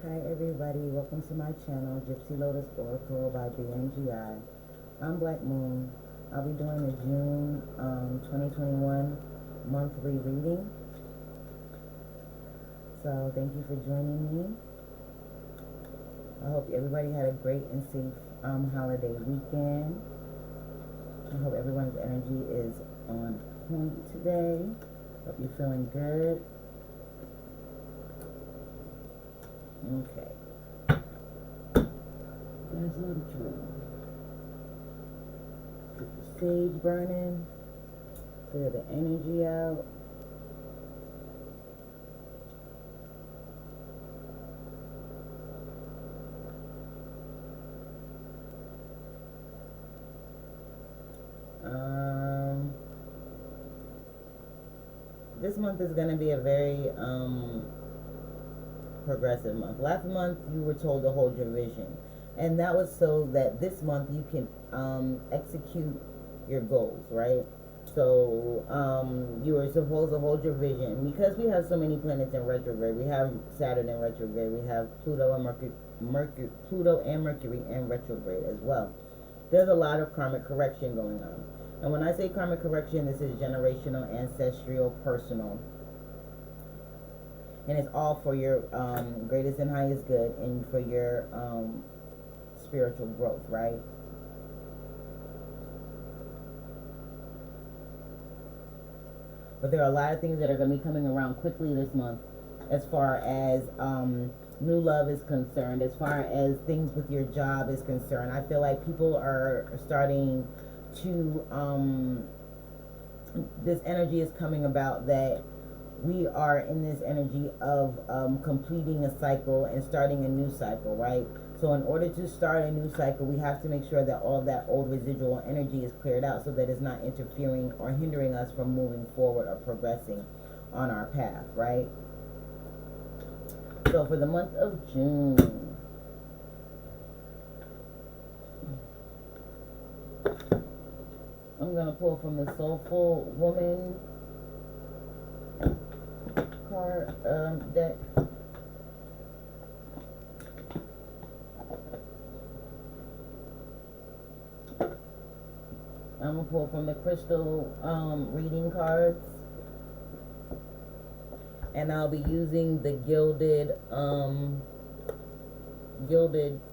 Hi everybody, welcome to my channel, Gypsy Lotus Oracle by BMGI. I'm Black Moon. I'll be doing the June 2021 monthly reading. So thank you for joining me. I hope everybody had a great and safe holiday weekend. I hope everyone's energy is on point today. Hope you're feeling good. Okay. There's another drill. Get the sage burning. Clear the energy out. This month is going to be a very progressive month. Last month you were told to hold your vision, and that was so that this month you can execute your goals, right? So you were supposed to hold your vision because we have so many planets in retrograde. We have Saturn in retrograde. We have Pluto and Mercury in retrograde as well. There's a lot of karmic correction going on. And when I say karmic correction, this is generational, ancestral, personal. And it's all for your greatest and highest good and for your spiritual growth, right? But there are a lot of things that are going to be coming around quickly this month as far as new love is concerned, as far as things with your job is concerned. I feel like people are starting to, this energy is coming about that we are in this energy of completing a cycle and starting a new cycle, right? So in order to start a new cycle, we have to make sure that all of that old residual energy is cleared out so that it's not interfering or hindering us from moving forward or progressing on our path, right? So for the month of June, I'm going to pull from the Soulful Woman card deck. I'm going to pull from the Crystal reading cards. And I'll be using the Gilded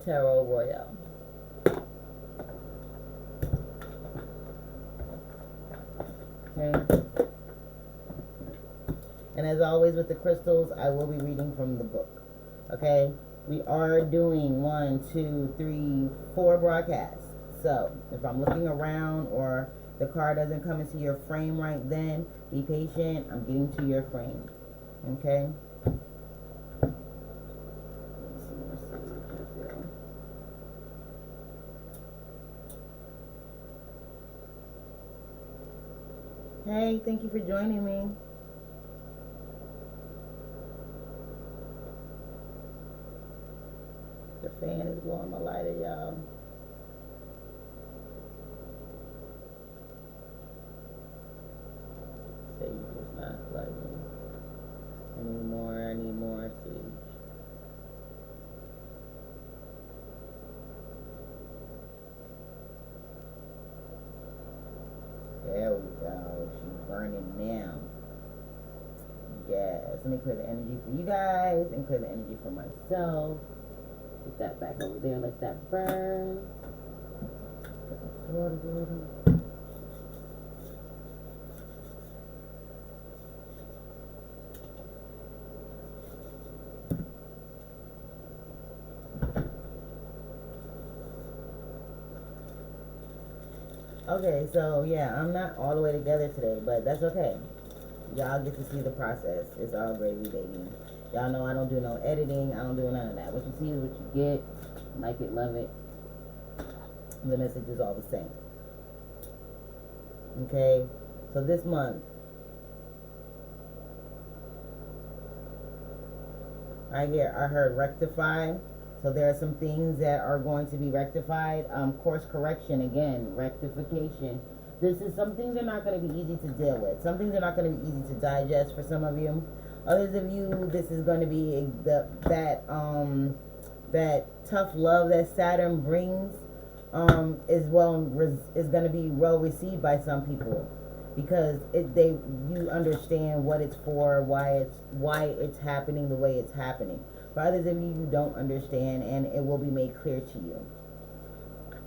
Tarot Royale. Okay. And as always with the crystals, I will be reading from the book. Okay. We are doing 1, 2, 3, 4 broadcasts. So if I'm looking around or the card doesn't come into your frame right then, be patient. I'm getting to your frame. Okay. Hey, thank you for joining me. The fan is blowing my lighter, y'all. Sage is not lighting anymore. I need more sage. There we go. She's burning now. Yes. Let me clear the energy for you guys and clear the energy for myself. Put that back over there. Let that burn. Okay, so yeah, I'm not all the way together today, but that's okay. Y'all get to see the process. It's all gravy, baby. Y'all know I don't do no editing. I don't do none of that. What you see is what you get. Like it, love it. The message is all the same. Okay, so this month, I heard rectify. So there are some things that are going to be rectified. Course correction, again, rectification. Some things are not going to be easy to deal with. Some things are not going to be easy to digest for some of you. Others of you, this is going to be that tough love that Saturn brings, is going to be well received by some people, because you understand what it's for, why it's happening the way it's happening. For others of you, you don't understand, and it will be made clear to you.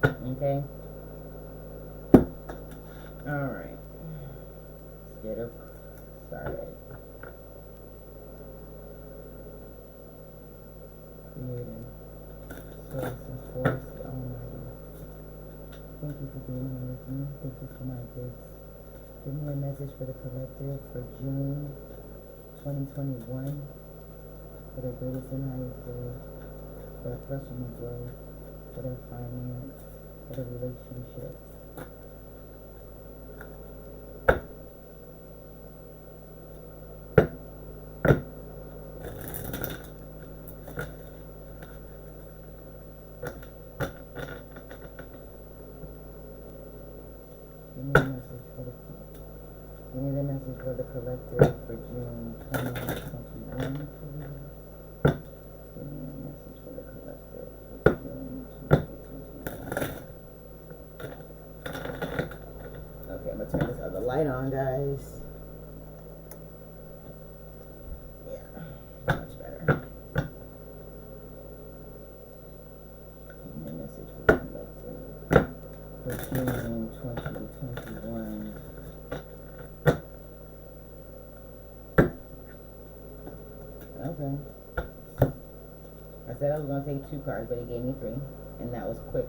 Okay. All right. Let's get it started. Creator, source and force, the Almighty. Thank you for being here with me. Thank you for my gifts. Give me a message for the collective for June 2021, for their greatest and highest good, for their personal growth, for their finance, for their relationships. Give me the message for the collective for June 2021, please. Give me a message for the collective for June 2021. Okay, I'm gonna turn this other light on, guys. Yeah, much better. Give me a message for the collective for June 2021. Okay. I said I was going to take 2 cards, but it gave me 3, and that was quick.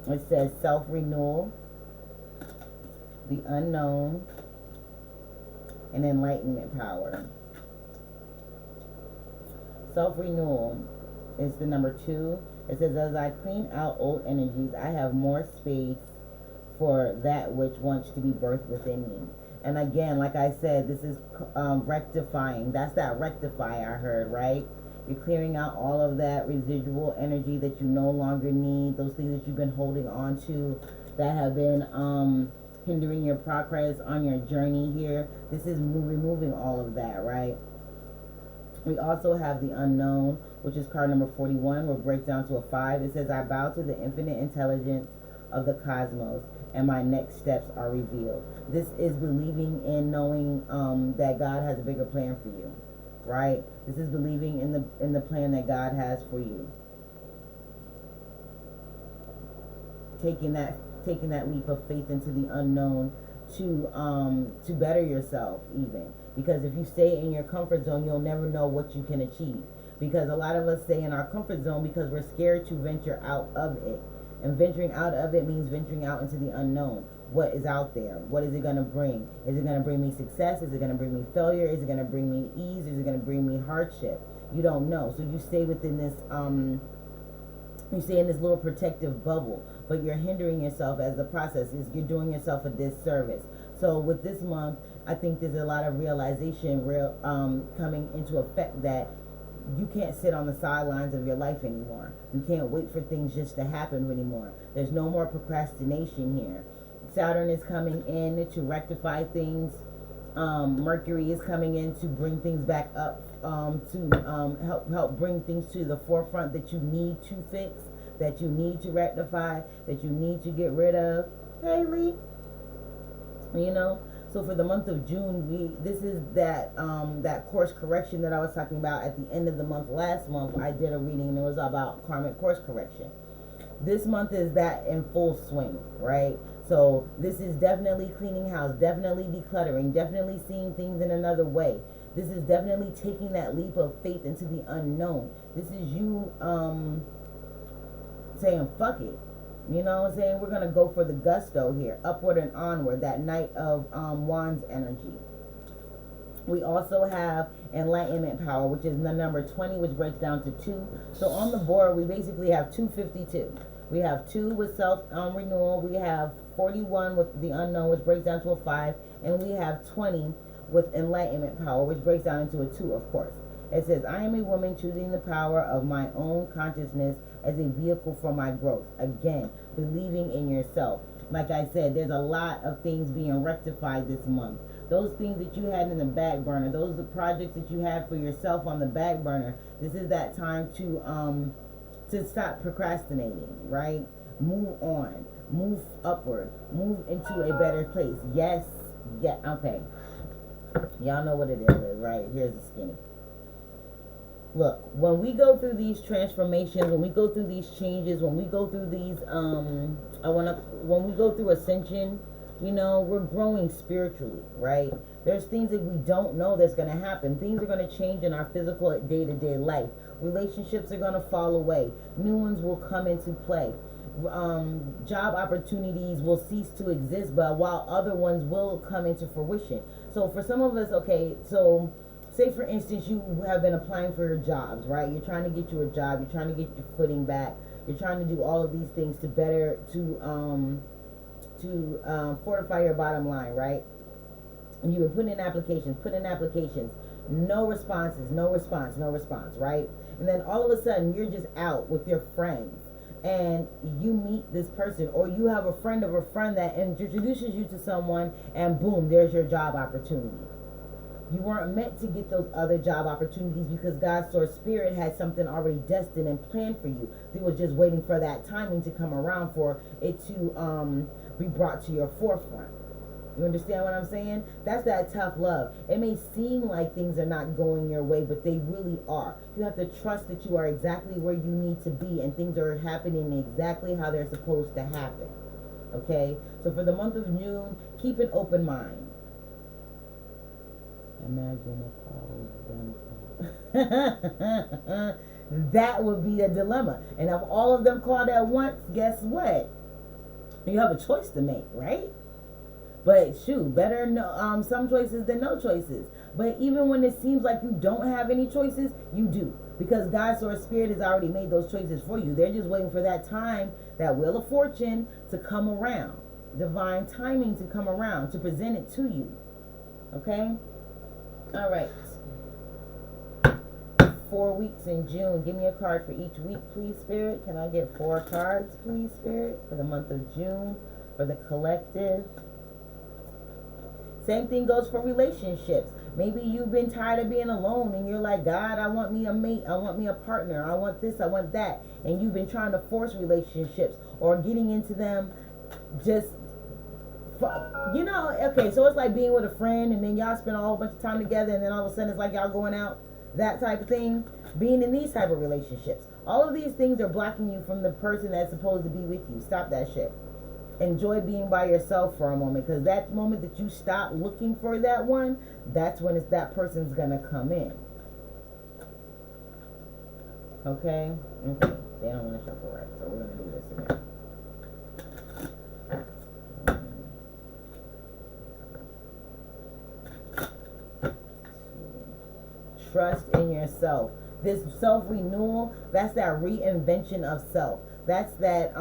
It says self-renewal, the unknown, and enlightenment power. Self-renewal is the number 2. It says, as I clean out old energies, I have more space for that which wants to be birthed within me. And again, like I said, this is rectifying. That's that rectify I heard, right? You're clearing out all of that residual energy that you no longer need, those things that you've been holding on to that have been hindering your progress on your journey here. This is removing all of that, right? We also have the unknown, which is card number 41, will break down to a 5. It says, I bow to the infinite intelligence of the cosmos, and my next steps are revealed. This is believing in knowing that God has a bigger plan for you, right? This is believing in the plan that God has for you. Taking that leap of faith into the unknown to better yourself, even, because if you stay in your comfort zone, you'll never know what you can achieve. Because a lot of us stay in our comfort zone because we're scared to venture out of it. And venturing out of it means venturing out into the unknown. What is out there? What is it going to bring? Is it going to bring me success? Is it going to bring me failure? Is it going to bring me ease? Is it going to bring me hardship? You don't know. So you stay within this, you stay in this little protective bubble, but you're hindering yourself as the process is. You're doing yourself a disservice. So with this month, I think there's a lot of realization coming into effect that you can't sit on the sidelines of your life anymore. You can't wait for things just to happen anymore. There's no more procrastination here. Saturn is coming in to rectify things. Mercury is coming in to bring things back up, to help bring things to the forefront that you need to fix, that you need to rectify, that you need to get rid of. Haley, you know. So for the month of June, this is that course correction that I was talking about at the end of the month. Last month, I did a reading and it was about karmic course correction. This month is that in full swing, right? So this is definitely cleaning house, definitely decluttering, definitely seeing things in another way. This is definitely taking that leap of faith into the unknown. This is you saying, fuck it. You know what I'm saying? We're going to go for the gusto here. Upward and onward. That Knight of Wands energy. We also have enlightenment power, which is the number 20, which breaks down to 2. So on the board, we basically have 252. We have 2 with self-renewal. We have 41 with the unknown, which breaks down to a 5. And we have 20 with enlightenment power, which breaks down into a 2, of course. It says, I am a woman choosing the power of my own consciousness as a vehicle for my growth. Again, believing in yourself. Like I said, there's a lot of things being rectified this month. those things that you had in the back burner, those are the projects that you had for yourself on the back burner. This is that time to stop procrastinating, right? Move on, move upward, move into a better place. Yes, yeah, okay. Y'all know what it is, right? Here's the skinny. Look, when we go through these transformations, when we go through these changes, when we go through these, when we go through ascension, you know, we're growing spiritually, right? There's things that we don't know that's going to happen. Things are going to change in our physical day-to-day life. Relationships are going to fall away. New ones will come into play. Job opportunities will cease to exist, but while other ones will come into fruition. So for some of us, okay, so say for instance you have been applying for your jobs, right? You're trying to get you a job, you're trying to get your footing back, you're trying to do all of these things to better fortify your bottom line, right? And you've been putting in applications, no responses, no response, right? And then all of a sudden you're just out with your friends and you meet this person, or you have a friend of a friend that introduces you to someone, and boom, there's your job opportunity. You weren't meant to get those other job opportunities because God's source spirit had something already destined and planned for you. They were just waiting for that timing to come around for it to be brought to your forefront. You understand what I'm saying? That's that tough love. It may seem like things are not going your way, but they really are. You have to trust that you are exactly where you need to be and things are happening exactly how they're supposed to happen. Okay? So for the month of June, keep an open mind. Imagine if all of them that would be a dilemma. And if all of them called at once, guess what? You have a choice to make, right? But shoot, better no, some choices than no choices. But even when it seems like you don't have any choices, you do. Because God's source spirit has already made those choices for you. They're just waiting for that time, that wheel of fortune to come around. Divine timing to come around, to present it to you. Okay? All right. 4 weeks in June. Give me a card for each week, please, Spirit. Can I get 4 cards, please, Spirit, for the month of June, for the collective? Same thing goes for relationships. Maybe you've been tired of being alone and you're like, God, I want me a mate. I want me a partner. I want this. I want that. And you've been trying to force relationships or getting into them just, you know, okay, so it's like being with a friend and then y'all spend a whole bunch of time together and then all of a sudden it's like y'all going out, that type of thing. Being in these type of relationships. All of these things are blocking you from the person that's supposed to be with you. Stop that shit. Enjoy being by yourself for a moment, because that moment that you stop looking for that one, that's when it's that person's gonna come in. Okay? Okay. They don't want to shuffle right, so we're gonna do this again. Trust in yourself. This self-renewal, that's that reinvention of self. That's that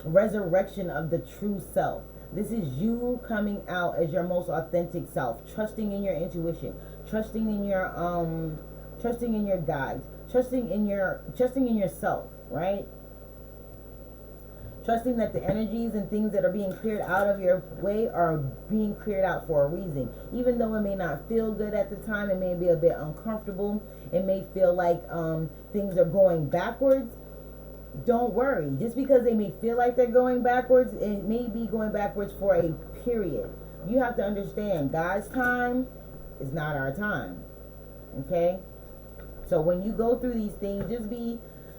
resurrection of the true self. This is you coming out as your most authentic self, trusting in your intuition, trusting in your guides, trusting in yourself, right? Trusting that the energies and things that are being cleared out of your way are being cleared out for a reason. Even though it may not feel good at the time, it may be a bit uncomfortable, it may feel like things are going backwards. Don't worry. Just because they may feel like they're going backwards, it may be going backwards for a period. You have to understand, God's time is not our time. Okay? So when you go through these things,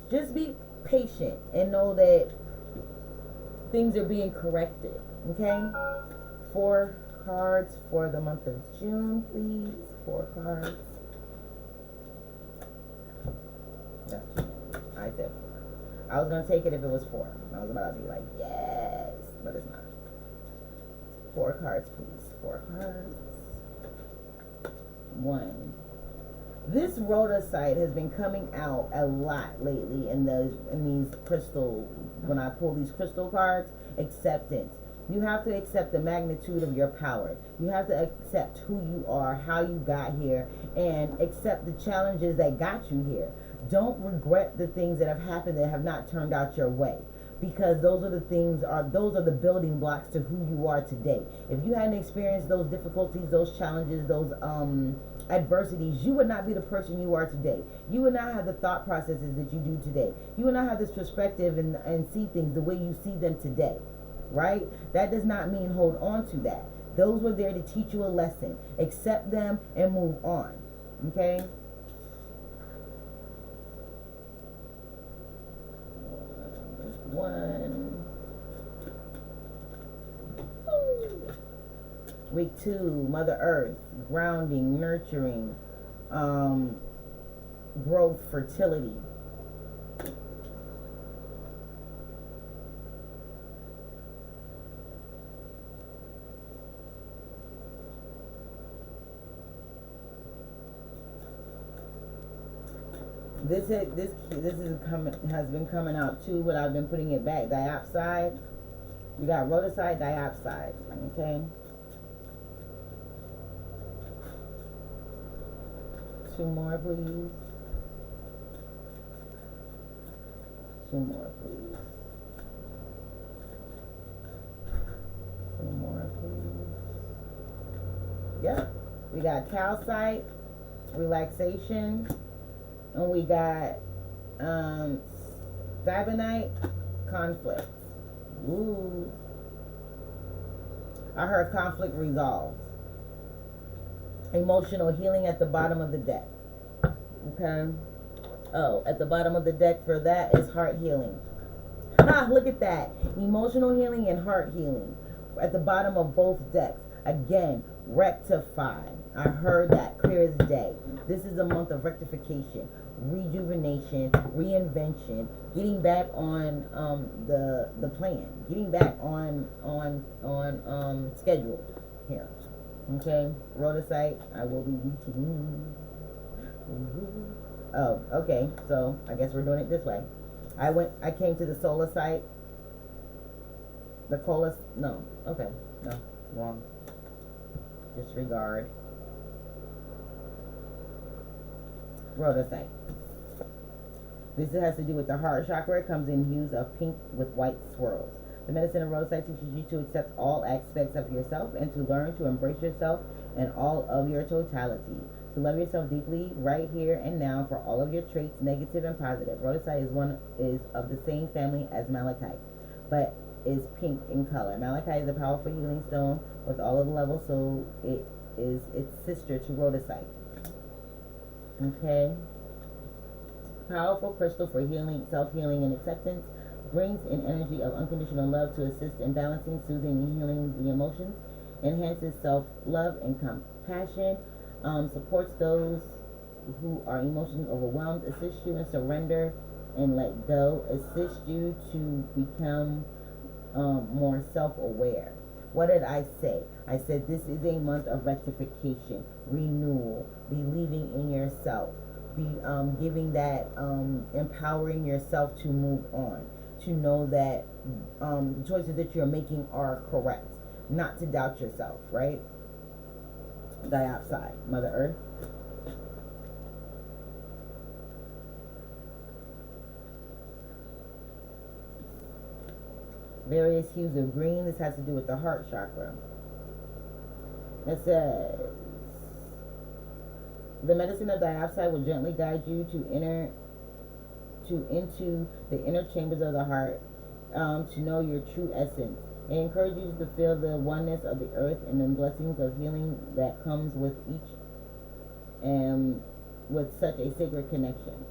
just be patient and know that things are being corrected. Okay? 4 cards for the month of June, please. 4 cards. That's too many. I said 4. I was going to take it if it was 4. I was about to be like, yes, but it's not. 4 cards, please. 4 cards. 1. This rhodocite has been coming out a lot lately in these crystal, when I pull these crystal cards. Acceptance. You have to accept the magnitude of your power. You have to accept who you are, how you got here, and accept the challenges that got you here. Don't regret the things that have happened that have not turned out your way. because those are the building blocks to who you are today. If you hadn't experienced those difficulties, those challenges, those adversities, you would not be the person you are today. You would not have the thought processes that you do today. You would not have this perspective and see things the way you see them today, right? That does not mean hold on to that. Those were there to teach you a lesson. Accept them and move on. Okay? One. Week 2, Mother Earth, grounding, nurturing, growth, fertility. This has been coming out too, but I've been putting it back. Diopside. We got rhodocite, diopside. Okay. 2 more, please. 2 more, please. 2 more, please. Yep. We got calcite, relaxation. And we got stibonite, conflict. Ooh. I heard conflict resolved. Emotional healing at the bottom of the deck. Okay. Oh, at the bottom of the deck for that is heart healing. Ha! Look at that. Emotional healing and heart healing at the bottom of both decks. Again, rectify. I heard that clear as day. This is a month of rectification, rejuvenation, reinvention, getting back on the plan, getting back on schedule here. Okay, rhodocite, I will be reading. Oh, okay. So I guess we're doing it this way. I came to the solar site. The colas. No. Okay. No. Wrong. Disregard. Rhodocite. This has to do with the heart chakra. It comes in hues of pink with white swirls. The medicine of rhodocite teaches you to accept all aspects of yourself and to learn to embrace yourself and all of your totality. To love yourself deeply right here and now for all of your traits, negative and positive. Rhodocite is of the same family as malachite, but is pink in color. Malachite is a powerful healing stone with all of the levels, so it is its sister to rhodocite. Okay. Powerful crystal for healing, self-healing, and acceptance. Brings an energy of unconditional love to assist in balancing, soothing, and healing the emotions. Enhances self-love and compassion. Supports those who are emotionally overwhelmed. Assists you in surrender and let go. Assists you to become more self-aware. What did I say? I said this is a month of rectification, renewal, believing in yourself, giving that, empowering yourself to move on, to know that the choices that you're making are correct, not to doubt yourself, right? Diopside, Mother Earth. Various hues of green. This has to do with the heart chakra. It says, the medicine of diopside will gently guide you into the inner chambers of the heart, to know your true essence. It encourages you to feel the oneness of the earth and the blessings of healing that comes with each, and with such a sacred connection.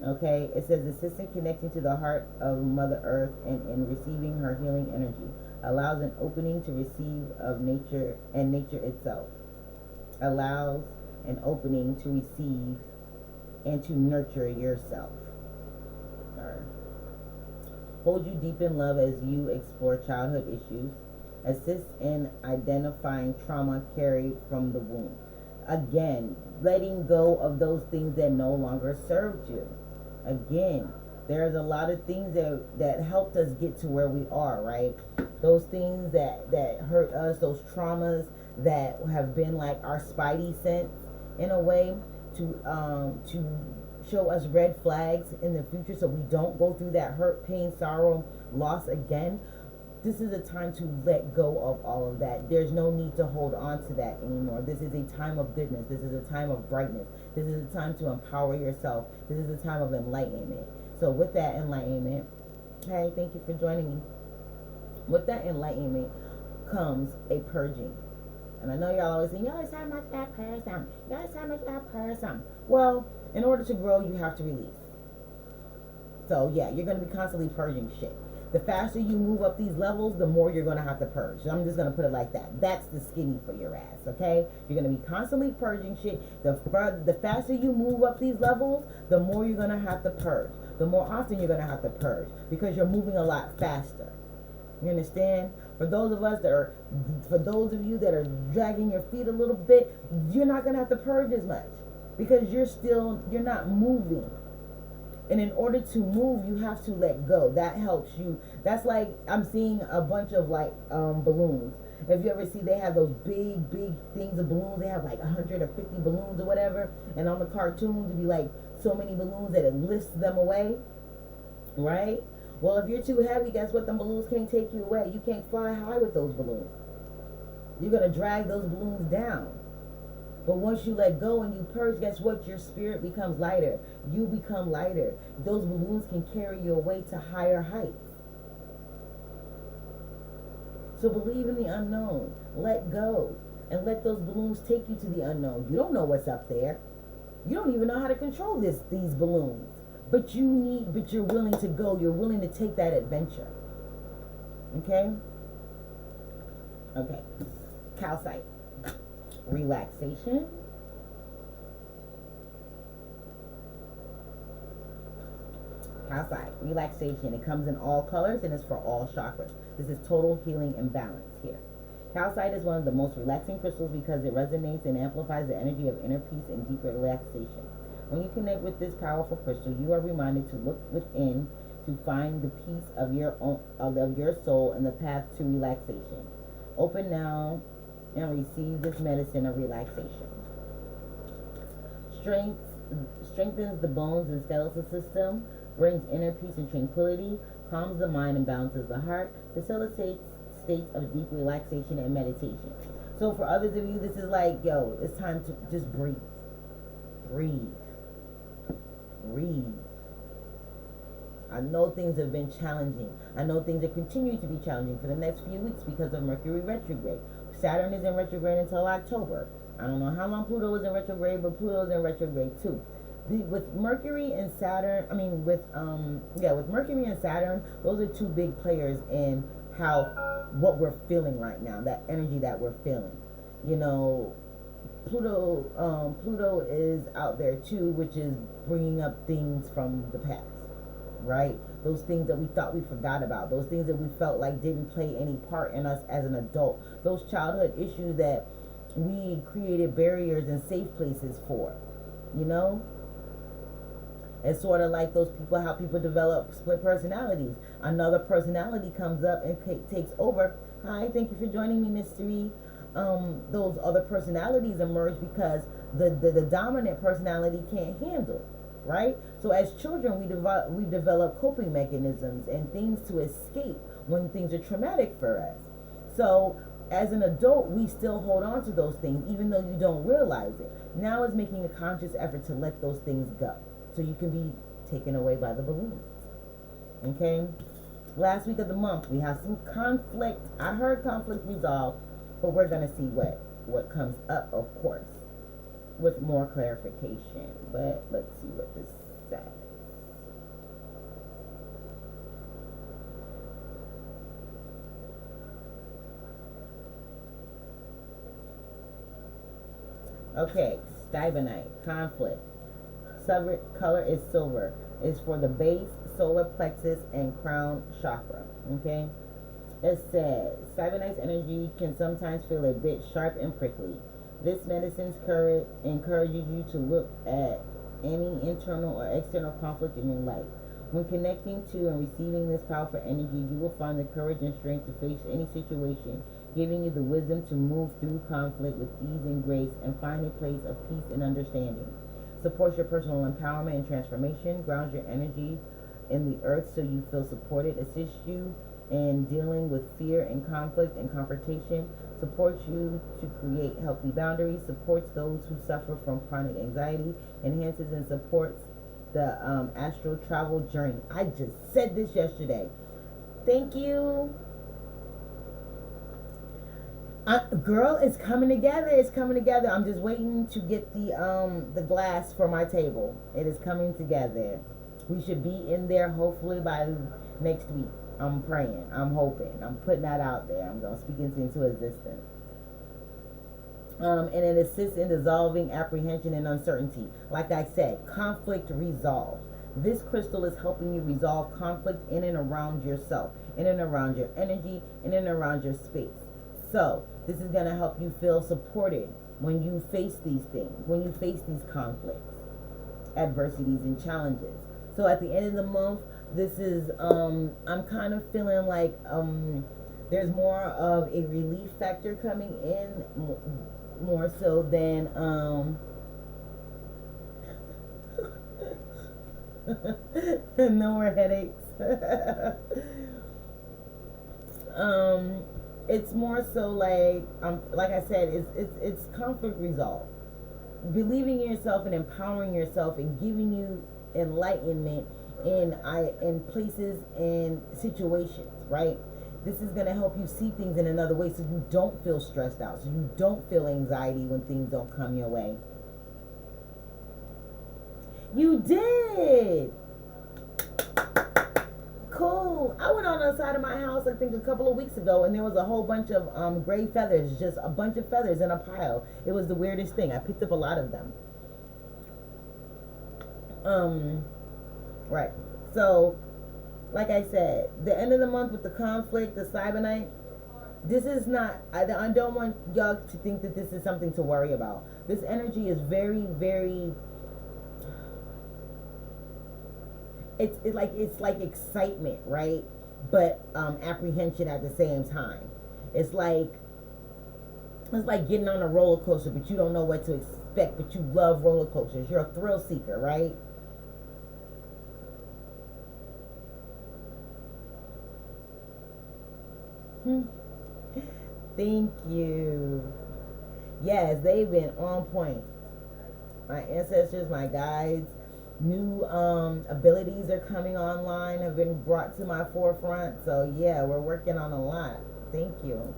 Okay, it says assistant connecting to the heart of Mother Earth and in receiving her healing energy allows an opening to receive of nature and nature itself. Allows an opening to receive and to nurture yourself. Hold you deep in love as you explore childhood issues. Assist in identifying trauma carried from the womb. Again, letting go of those things that no longer served you. Again, there's a lot of things that helped us get to where we are, right? Those things that hurt us, those traumas that have been like our spidey sense in a way to show us red flags in the future so we don't go through that hurt, pain, sorrow, loss again, this is a time to let go of all of that. There's no need to hold on to that anymore. This is a time of goodness. This is a time of brightness. This is a time to empower yourself. This is a time of enlightenment. So with that enlightenment, hey, thank you for joining me. With that enlightenment comes a purging. And I know y'all always say, you always have much that purge some. You always have much that purge some. Well, in order to grow, you have to release. So yeah, you're going to be constantly purging shit. The faster you move up these levels, the more you're going to have to purge. So I'm just going to put it like that. That's the skinny for your ass, okay? You're going to be constantly purging shit. The faster you move up these levels, the more you're going to have to purge. The more often you're going to have to purge because you're moving a lot faster. You understand? For those of you that are dragging your feet a little bit, you're not going to have to purge as much because you're not moving. And in order to move, you have to let go. That helps you. That's like, I'm seeing a bunch of like balloons. If you ever see, they have those big things of balloons. They have like 150 balloons or whatever. And on the cartoons, it'd be like so many balloons that it lifts them away. Right? Well, if you're too heavy, guess what? Them balloons can't take you away. You can't fly high with those balloons. You're going to drag those balloons down. But once you let go and you purge, guess what? Your spirit becomes lighter. You become lighter. Those balloons can carry you away to higher heights. So believe in the unknown. Let go. And let those balloons take you to the unknown. You don't know what's up there. You don't even know how to control these balloons. But you're willing to go. You're willing to take that adventure. Okay? Okay. Calcite. Relaxation. Calcite. Relaxation. It comes in all colors and it's for all chakras. This is total healing and balance here. Calcite is one of the most relaxing crystals because it resonates and amplifies the energy of inner peace and deep relaxation. When you connect with this powerful crystal, you are reminded to look within to find the peace of your soul and the path to relaxation. Open now and receive this medicine of relaxation. Strengthens the bones and skeletal system, brings inner peace and tranquility, calms the mind and balances the heart, facilitates states of deep relaxation and meditation. So for others of you, this is like, yo, it's time to just breathe. Breathe. Breathe. I know things have been challenging. I know things are continuing to be challenging for the next few weeks because of Mercury retrograde. Saturn is in retrograde until October. I don't know how long Pluto is in retrograde, but Pluto is in retrograde too. With Mercury and Saturn, with Mercury and Saturn, those are two big players in what we're feeling right now, that energy that we're feeling. You know, Pluto is out there too, which is bringing up things from the past, right? Those things that we thought we forgot about, those things that we felt like didn't play any part in us as an adult, those childhood issues that we created barriers and safe places for, you know? It's sort of like how people develop split personalities. Another personality comes up and takes over. Hi, thank you for joining me, Mystery. Those other personalities emerge because the dominant personality can't handle, right? So as children, we develop coping mechanisms and things to escape when things are traumatic for us. So as an adult, we still hold on to those things, even though you don't realize it. Now is making a conscious effort to let those things go, so you can be taken away by the balloons. Okay? Last week of the month, we have some conflict. I heard conflict resolved, but we're going to see what comes up, of course, with more clarification. But let's see what this says. Okay, Stibonite, conflict. Subject color is silver. It's for the base, solar plexus, and crown chakra. Okay? It says, Stibonite's energy can sometimes feel a bit sharp and prickly. This medicine encourages you to look at any internal or external conflict in your life. When connecting to and receiving this powerful energy, you will find the courage and strength to face any situation, giving you the wisdom to move through conflict with ease and grace and find a place of peace and understanding. Supports your personal empowerment and transformation, grounds your energy in the earth so you feel supported, assist you in dealing with fear and conflict and confrontation, supports you to create healthy boundaries, supports those who suffer from chronic anxiety, enhances and supports the astral travel journey. I just said this yesterday. Thank you. Girl, it's coming together. It's coming together. I'm just waiting to get the glass for my table. It is coming together. We should be in there hopefully by next week. I'm praying. I'm hoping. I'm putting that out there. I'm gonna speak into existence. And it assists in dissolving apprehension and uncertainty. Like I said, conflict resolved. This crystal is helping you resolve conflict in and around yourself, in and around your energy, in and around your space. So this is going to help you feel supported when you face these things, when you face these conflicts, adversities, and challenges. So at the end of the month, this is, I'm kind of feeling like there's more of a relief factor coming in, more so than, no more headaches. It's more so like I said, it's conflict resolved. Believing in yourself and empowering yourself and giving you enlightenment in places and situations, right? This is going to help you see things in another way so you don't feel stressed out, so you don't feel anxiety when things don't come your way. You did! Cool. I went on the side of my house, I think a couple of weeks ago, and there was a whole bunch of gray feathers, just a bunch of feathers in a pile. It was the weirdest thing. I picked up a lot of them. Right. So, like I said, the end of the month with the conflict, the Cybernight, this is not, I don't want y'all to think that this is something to worry about. This energy is very, very, it's like excitement, right? But apprehension at the same time. It's like getting on a roller coaster, but you don't know what to expect, but you love roller coasters. You're a thrill seeker, right? Thank you. Yes, they've been on point. My ancestors, my guides, new abilities are coming online, have been brought to my forefront. So yeah, we're working on a lot. Thank you.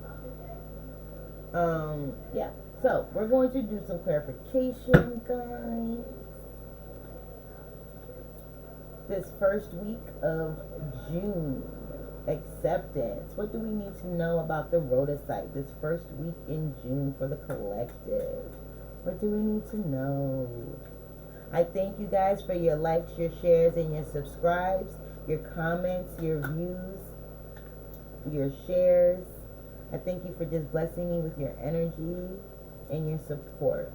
Yeah. So we're going to do some clarification, guys. This first week of June, acceptance. What do we need to know about the Rhodocite this first week in June for the collective? What do we need to know? I thank you guys for your likes, your shares, and your subscribes, your comments, your views, your shares. I thank you for just blessing me with your energy and your support.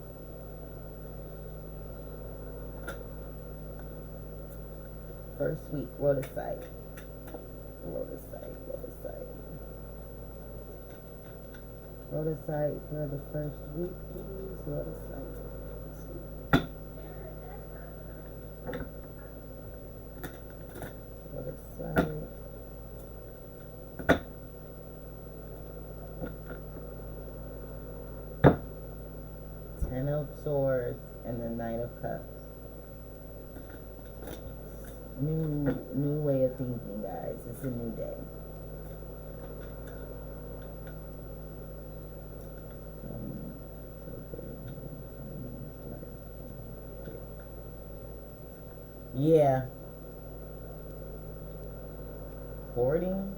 First week, Rhodocite. Rhodocite for the first week, please. Rhodocite. Rhodocite. Ten of Swords and the Knight of Cups. New way of thinking, guys. It's a new day. Yeah. Hoarding?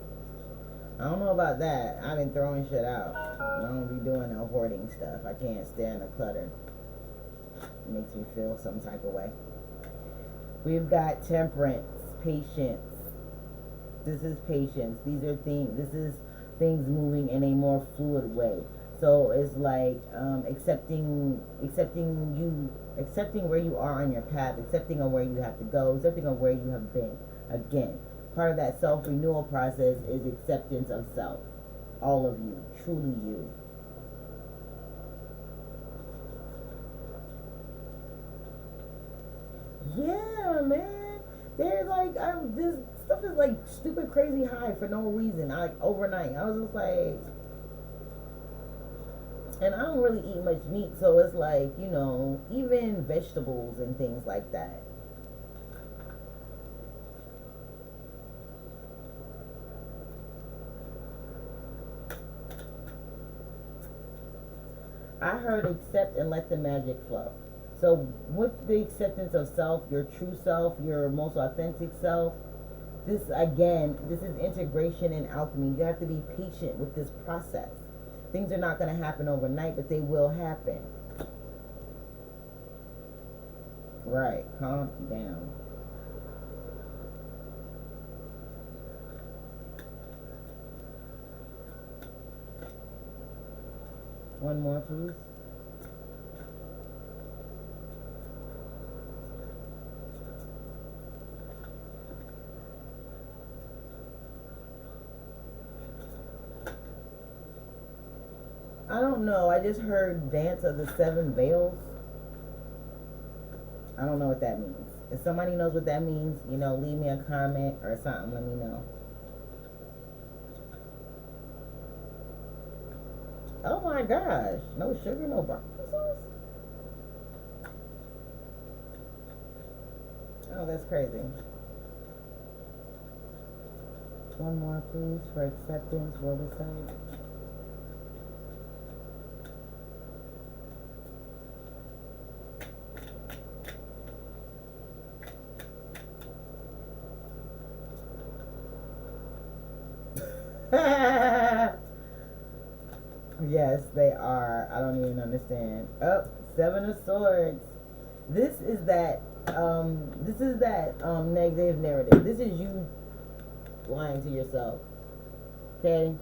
I don't know about that. I've been throwing shit out. I don't be doing no hoarding stuff. I can't stand the clutter. It makes me feel some type of way. We've got temperance, patience. This is patience. These are things. This is things moving in a more fluid way. So it's like accepting where you are on your path, accepting on where you have to go, accepting on where you have been. Again, part of that self-renewal process is acceptance of self. All of you, truly you. Yeah, man. They're like, I'm this stuff is like stupid crazy high for no reason. I like overnight. I was just like, and I don't really eat much meat, so it's like, even vegetables and things like that. I heard accept and let the magic flow. So with the acceptance of self, your true self, your most authentic self, this again, this is integration and alchemy. You have to be patient with this process. Things are not going to happen overnight, but they will happen. Right, calm down. One more, please. I don't know. I just heard Dance of the Seven Veils. I don't know what that means. If somebody knows what that means, leave me a comment or something. Let me know. Oh my gosh. No sugar, no barbecue sauce? Oh, that's crazy. One more, please, for acceptance. What was that? Yes, they are. I don't even understand. Oh, Seven of Swords. This is that negative narrative. This is you lying to yourself. Okay?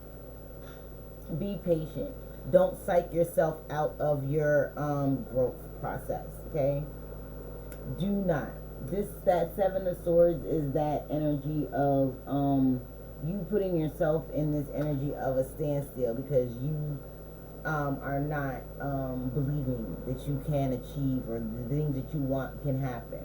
Be patient. Don't psych yourself out of your growth process. Okay? Do not. That Seven of Swords is that energy of you putting yourself in this energy of a standstill because you are not believing that you can achieve or the things that you want can happen.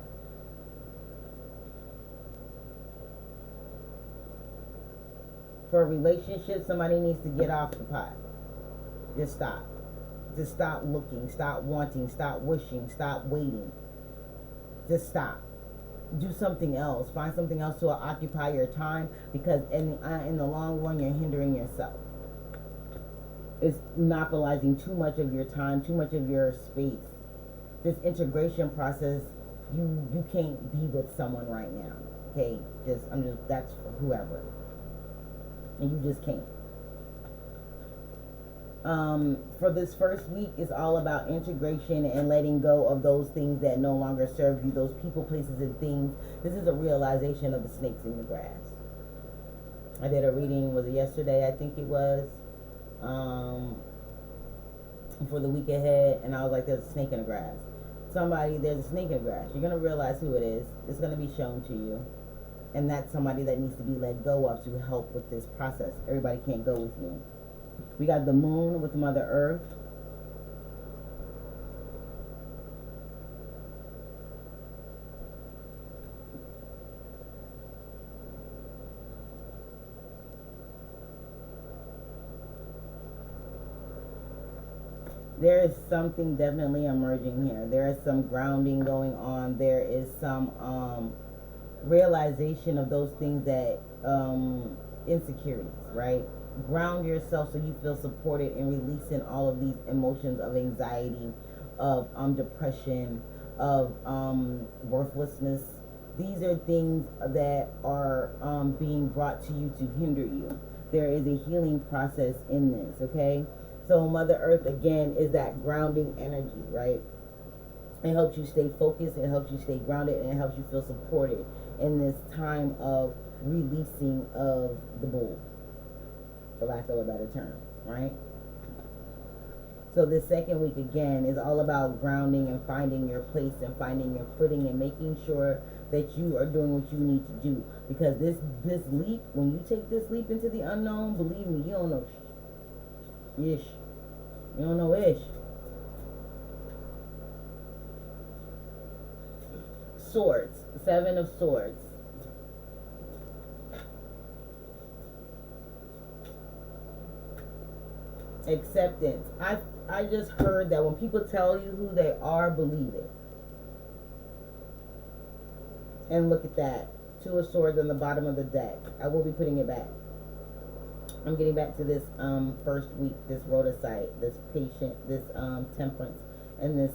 For a relationship, somebody needs to get off the pot. Just stop. Just stop looking. Stop wanting. Stop wishing. Stop waiting. Just stop. Do something else. Find something else to occupy your time because in the long run, you're hindering yourself. It's monopolizing too much of your time, too much of your space. This integration process, you can't be with someone right now. Okay, that's for whoever, and you just can't. For this first week, it's all about integration and letting go of those things that no longer serve you, those people, places, and things. This is a realization of the snakes in the grass. I did a reading, was it yesterday? I think it was, for the week ahead, and I was like, there's a snake in the grass. There's a snake in the grass. You're going to realize who it is. It's going to be shown to you. And that's somebody that needs to be let go of to help with this process. Everybody can't go with me. We got the moon with Mother Earth. There is something definitely emerging here. There is some grounding going on. There is some realization of those things that insecurities, right? Ground yourself so you feel supported in releasing all of these emotions of anxiety, of depression, of worthlessness. These are things that are being brought to you to hinder you. There is a healing process in this, okay? So Mother Earth, again, is that grounding energy, right? It helps you stay focused, it helps you stay grounded, and it helps you feel supported in this time of releasing of the bull, for lack of a better term, right? So this second week, again, is all about grounding and finding your place and finding your footing and making sure that you are doing what you need to do. Because this leap, when you take this leap into the unknown, believe me, you don't know ish. You don't know ish. Swords. Seven of Swords. Acceptance. I just heard that when people tell you who they are, believe it. And look at that. Two of Swords on the bottom of the deck. I will be putting it back. I'm getting back to this first week, this rhodocite, this patient, this temperance, and this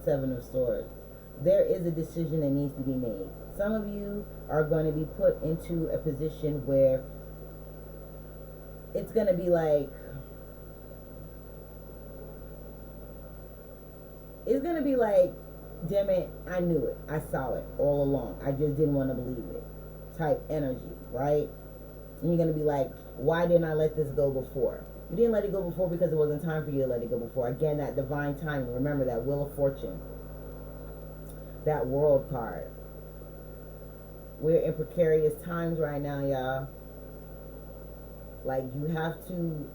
Seven of Swords. There is a decision that needs to be made. Some of you are going to be put into a position where it's going to be like, damn it, I knew it. I saw it all along. I just didn't want to believe it. Type energy, right? And you're going to be like, why didn't I let this go before? You didn't let it go before because it wasn't time for you to let it go before. Again, that divine timing. Remember that Wheel of Fortune. That World card. We're in precarious times right now, y'all. Like, you have to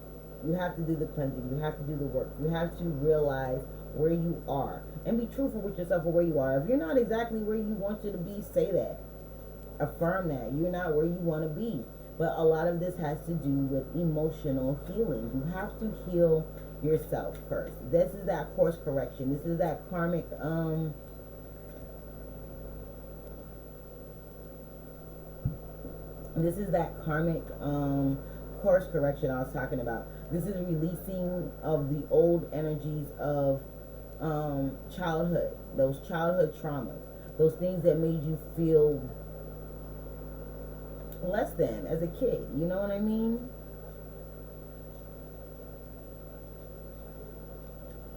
do the cleansing. You have to do the work. You have to realize where you are. And be truthful with yourself of where you are. If you're not exactly where you want you to be, say that. Affirm that. You're not where you want to be. But a lot of this has to do with emotional healing. You have to heal yourself first. This is that course correction. This is that karmic course correction I was talking about. This is releasing of the old energies of childhood, those childhood traumas, those things that made you feel less than as a kid. You know what I mean?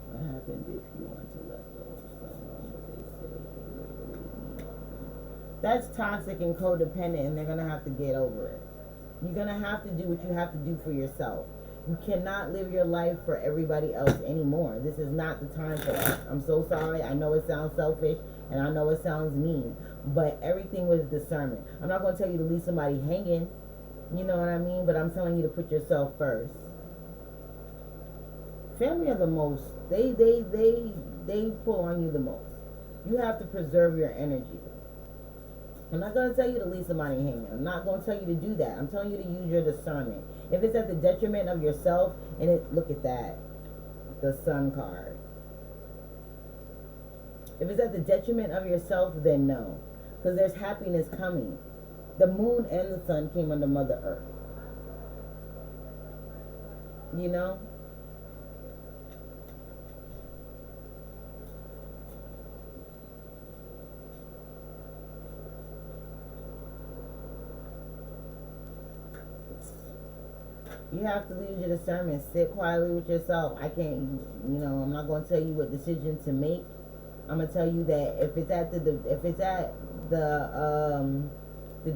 What happened if you want to let go of someone that they say they literally need? That's toxic and codependent, and they're gonna have to get over it. You're gonna have to do what you have to do for yourself. You cannot live your life for everybody else anymore. This is not the time for that. I'm so sorry. I know it sounds selfish and I know it sounds mean, but everything with discernment. I'm not going to tell you to leave somebody hanging, you know what I mean? But I'm telling you to put yourself first. Family are the most, they pull on you the most. You have to preserve your energy. I'm not going to tell you to leave somebody hanging. I'm not going to tell you to do that. I'm telling you to use your discernment. If it's at the detriment of yourself, and look at that, the Sun card. If it's at the detriment of yourself, then no. Because there's happiness coming. The moon and the sun came under Mother Earth. You know? You have to use your discernment. Sit quietly with yourself. I can't, I'm not going to tell you what decision to make. I'm going to tell you that if it's at the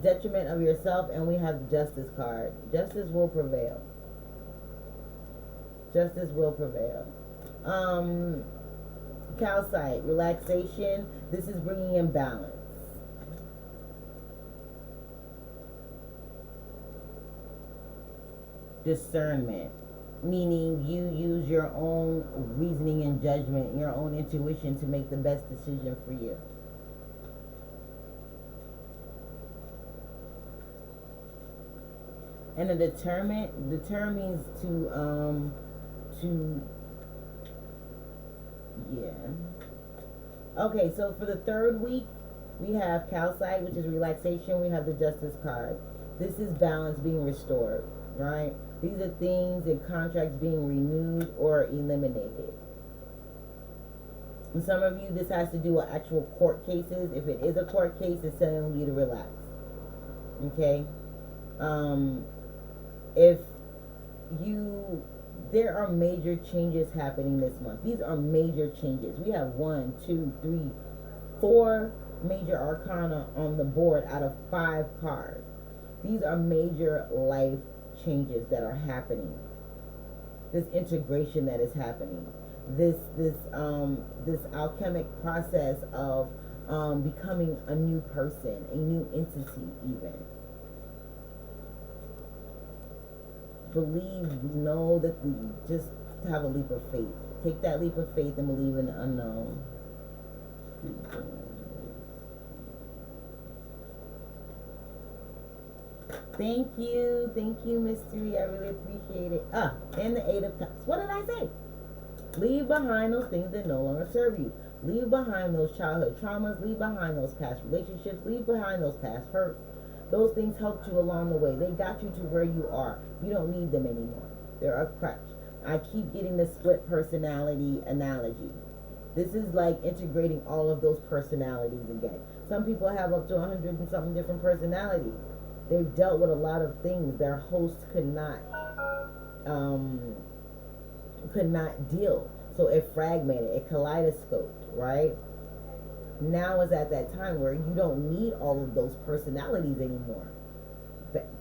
detriment of yourself, and we have the Justice card, justice will prevail. Justice will prevail. Calcite, relaxation. This is bringing in balance. Discernment, meaning you use your own reasoning and judgment, your own intuition to make the best decision for you. And a determined means to okay, so for the third week we have Calcite, which is relaxation. We have the Justice card. This is balance being restored, right? These are things and contracts being renewed or eliminated. And some of you, this has to do with actual court cases. If it is a court case, it's telling you to relax. Okay? There are major changes happening this month. These are major changes. We have 1, 2, 3, 4 major arcana on the board out of 5 cards. These are major life changes that are happening. This integration that is happening. This alchemic process of becoming a new person, a new entity even. Believe, know that just have a leap of faith. Take that leap of faith and believe in the unknown. Thank you, Mystery. I really appreciate it. And the Eight of Cups. What did I say? Leave behind those things that no longer serve you. Leave behind those childhood traumas. Leave behind those past relationships. Leave behind those past hurts. Those things helped you along the way. They got you to where you are. You don't need them anymore. They're a crutch. I keep getting the split personality analogy. This is like integrating all of those personalities again. Some people have up to 100 and something different personalities. They've dealt with a lot of things their host could not deal. So it fragmented, it kaleidoscoped, right? Now is at that time where you don't need all of those personalities anymore.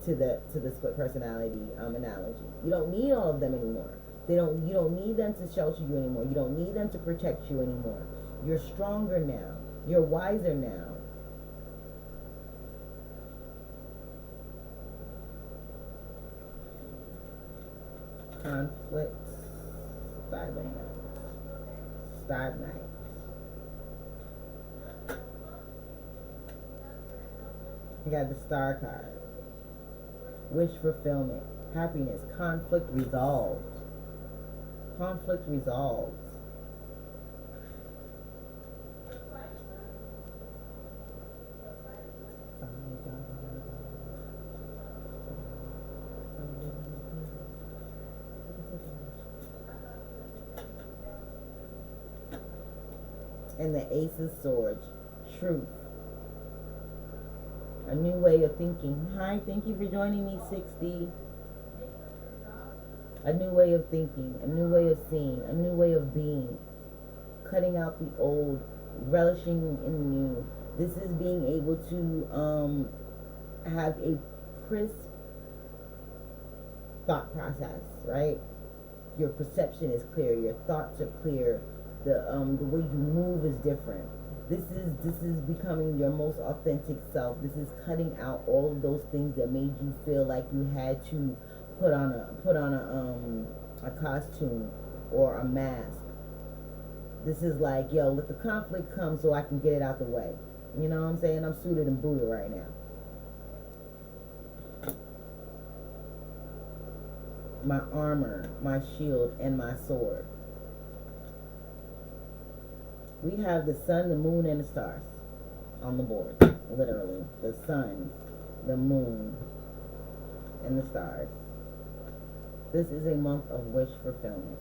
To the split personality analogy, you don't need all of them anymore. You don't need them to shelter you anymore. You don't need them to protect you anymore. You're stronger now. You're wiser now. Conflicts, stagnate. You got the Star card. Wish fulfillment, happiness, conflict resolved. Conflict resolved. And the Ace of Swords, truth. A new way of thinking. Hi, thank you for joining me, 60. A new way of thinking, a new way of seeing, a new way of being. Cutting out the old, relishing in the new. This is being able to have a crisp thought process, right? Your perception is clear, your thoughts are clear, the way you move is different. This is becoming your most authentic self. This is cutting out all of those things that made you feel like you had to put on a costume or a mask. This is like, yo, let the conflict come so I can get it out the way. You know what I'm saying? I'm suited and booted right now. My armor, my shield, and my sword. We have the sun, the moon, and the stars on the board. Literally. The sun, the moon, and the stars. This is a month of wish fulfillment.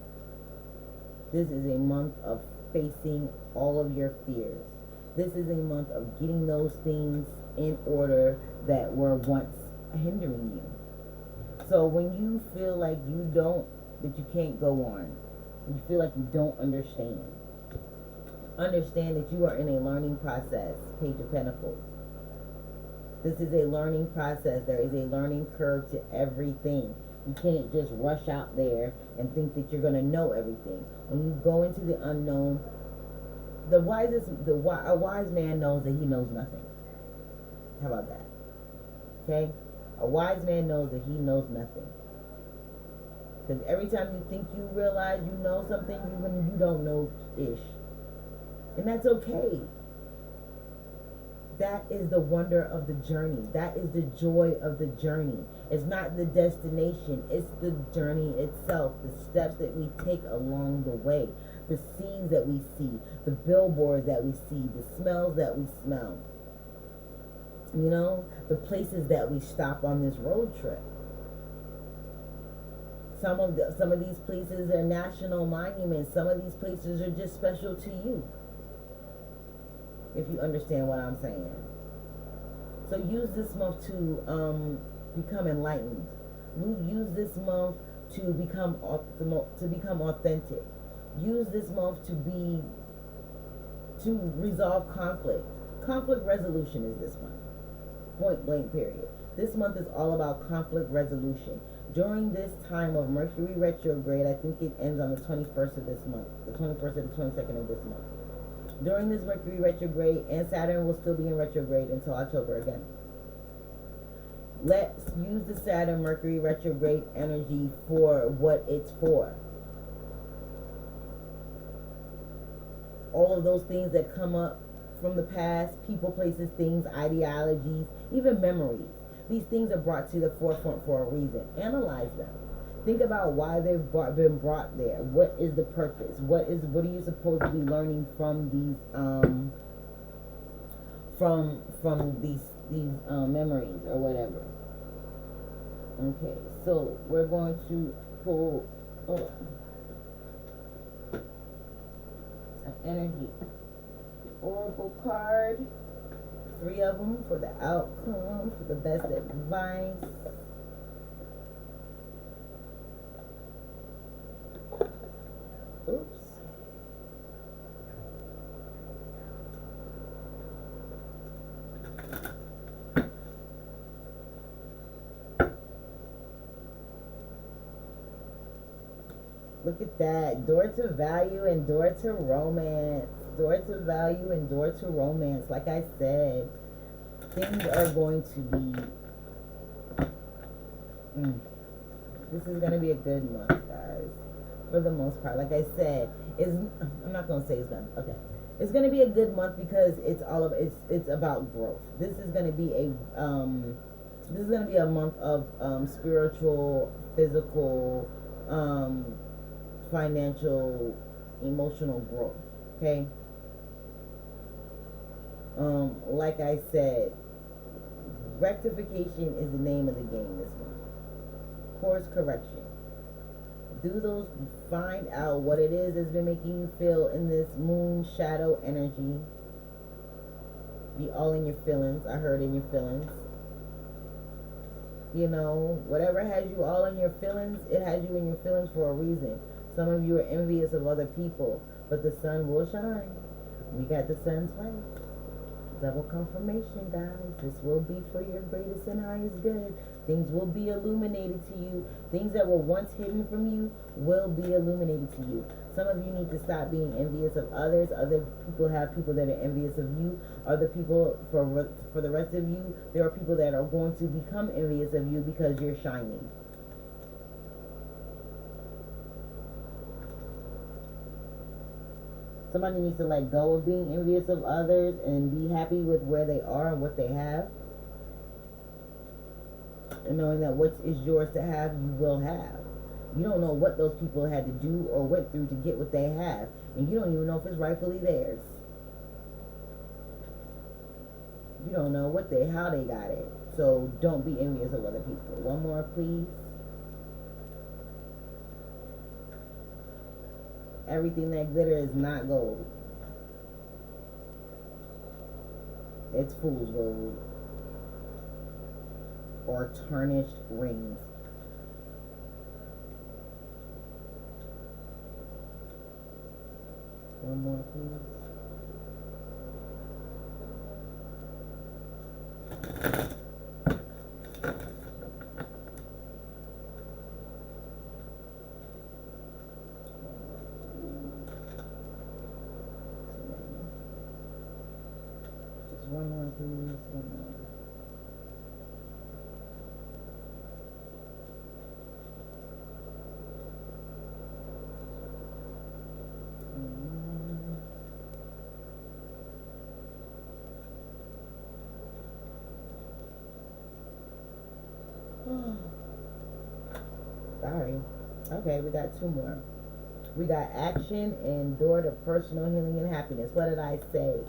This is a month of facing all of your fears. This is a month of getting those things in order that were once hindering you. So when you feel like that you can't go on, you feel like you don't understand that you are in a learning process. Page of Pentacles. This is a learning process. There is a learning curve to everything. You can't just rush out there and think that you're going to know everything. When you go into the unknown, a wise man knows that he knows nothing. How about that? Okay? A wise man knows that he knows nothing. Because every time you think you realize you know something, even you don't know ish. And that's okay. That is the wonder of the journey. That is the joy of the journey. It's not the destination. It's the journey itself. The steps that we take along the way. The scenes that we see. The billboards that we see. The smells that we smell. You know, the places that we stop on this road trip. Some of these places are national monuments. Some of these places are just special to you. If you understand what I'm saying. So use this month to become enlightened. Use this month to become authentic. Use this month to resolve conflict. Conflict resolution is this month. Point blank period. This month is all about conflict resolution. During this time of Mercury retrograde, I think it ends on the 21st of this month. The 21st or the 22nd of this month. During this Mercury retrograde, and Saturn will still be in retrograde until October again. Let's use the Saturn Mercury retrograde energy for what it's for. All of those things that come up from the past, people, places, things, ideologies, even memories. These things are brought to the forefront for a reason. Analyze them. Think about why been brought there. What is the purpose? What are you supposed to be learning from these memories or whatever? Okay, so we're going to pull an energy oracle card. 3 of them for the outcome, for the best advice. Oops. Look at that. Door to value and door to romance. Door to value and door to romance. Like I said, things are going to be... This is going to be a good month, guys. For the most part. Like I said, I'm not going to say it's going to... Okay. It's going to be a good month because it's about growth. This is going to be a month of spiritual, physical, financial, emotional growth. Okay. Like I said, rectification is the name of the game this month. Course correction. Find out what it is that's been making you feel in this moon shadow energy. Be all in your feelings. I heard in your feelings. You know, whatever has you all in your feelings, it has you in your feelings for a reason. Some of you are envious of other people, but the sun will shine. We got the sun twice. Double confirmation, guys. This will be for your greatest and highest good. Things will be illuminated to you. Things that were once hidden from you will be illuminated to you. Some of you need to stop being envious of others. Other people have people that are envious of you. Other people, for the rest of you, there are people that are going to become envious of you because you're shining. Somebody needs to let go of being envious of others and be happy with where they are and what they have. And knowing that what is yours to have, you will have. You don't know what those people had to do or went through to get what they have. And you don't even know if it's rightfully theirs. You don't know how they got it. So don't be envious of other people. One more, please. Everything that glitters is not gold. It's fool's gold. Or tarnished rings. One more, please. One more, please. One more. Sorry. Okay, we got 2 more. We got action and door to personal healing and happiness. What did I say?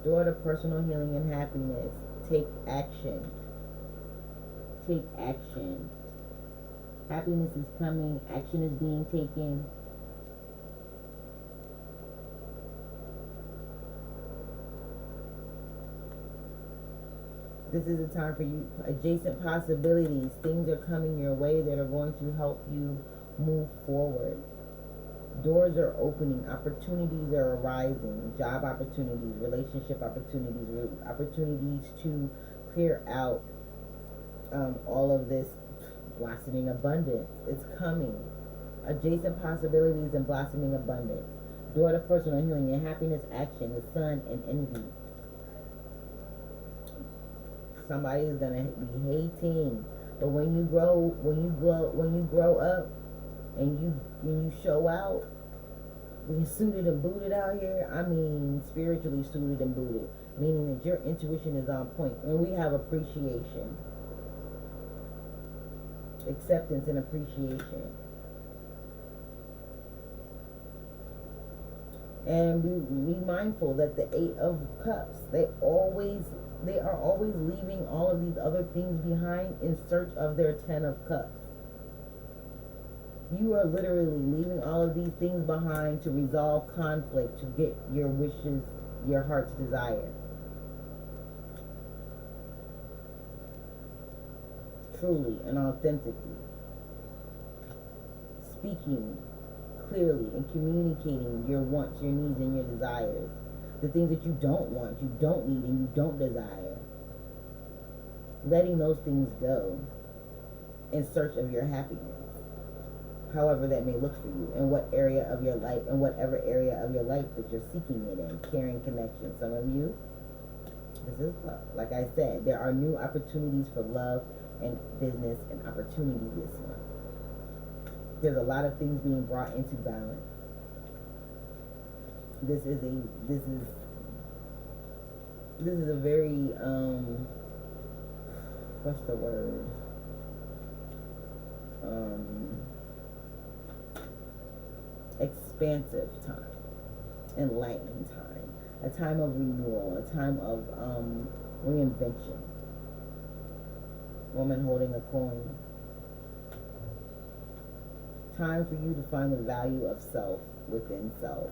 Door to personal healing and happiness. Take action. Take action. Happiness is coming. Action is being taken. This is a time for you. Adjacent possibilities. Things are coming your way that are going to help you move forward. Doors are opening. Opportunities are arising. Job opportunities, relationship opportunities, opportunities to clear out all of this blossoming abundance. It's coming. Adjacent possibilities and blossoming abundance. Door to personal healing and happiness, action, the sun, and envy. Somebody is gonna be hating, but when you grow up, and you show out, We suited and booted out here. I mean, spiritually suited and booted, meaning that your intuition is on point, and we have appreciation, acceptance, and appreciation. And be mindful that the Eight of Cups, they are always leaving all of these other things behind in search of their Ten of Cups. You are literally leaving all of these things behind to resolve conflict, to get your wishes, your heart's desire. Truly and authentically. Speaking clearly and communicating your wants, your needs, and your desires. The things that you don't want, you don't need, and you don't desire. Letting those things go in search of your happiness. However that may look for you, in what area of your life, in whatever area of your life that you're seeking it in. Caring connection. Some of you, this is love. Like I said, there are new opportunities for love and business and opportunity this month. There's a lot of things being brought into balance. This is a very what's the word? Expansive time, enlightening time, a time of renewal, a time of reinvention. Woman holding a coin. Time for you to find the value of self within self,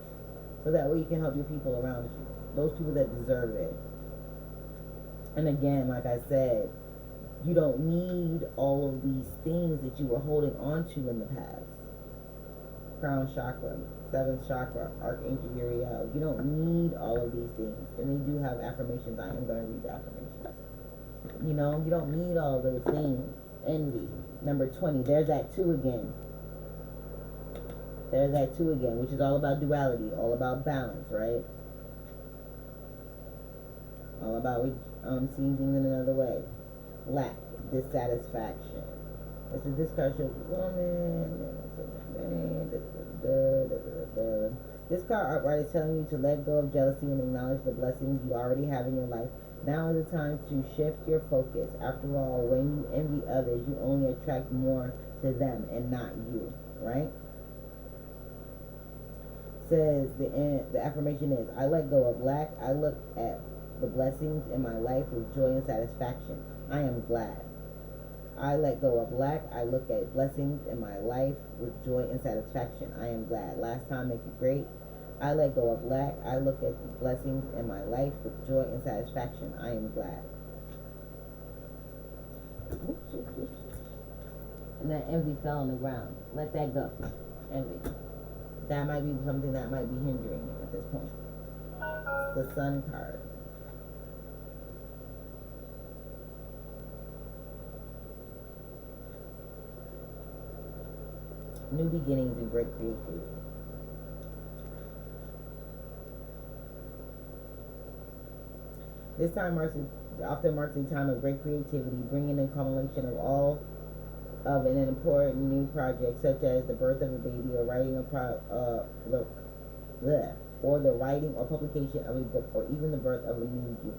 so that way you can help your people around you, those people that deserve it. And again, like I said, you don't need all of these things that you were holding on to in the past. Crown chakra, seventh chakra, Archangel Uriel. You don't need all of these things. And they do have affirmations. I am going to read the affirmations. You know, you don't need all of those things. Envy. Number 20. There's that 2 again. There's that 2 again, which is all about duality, all about balance, right? All about seeing things in another way. Lack, dissatisfaction. It's a discussion. Woman. This card outright is telling you to let go of jealousy and acknowledge the blessings you already have in your life. Now is the time to shift your focus. After all, when you envy others, you only attract more to them and not you, right? Says the affirmation is, I let go of lack. I look at the blessings in my life with joy and satisfaction. I am glad. I let go of lack. I look at blessings in my life with joy and satisfaction. I am glad. Last time, make it great. I let go of lack. I look at the blessings in my life with joy and satisfaction. I am glad. And that envy fell on the ground. Let that go. Envy. That might be something that might be hindering you at this point. The Sun card. New beginnings and great creativity. This time often marks a time of great creativity, bringing in culmination of all of an important new project, such as the birth of a baby or writing or the writing or publication of a book, or even the birth of a new you.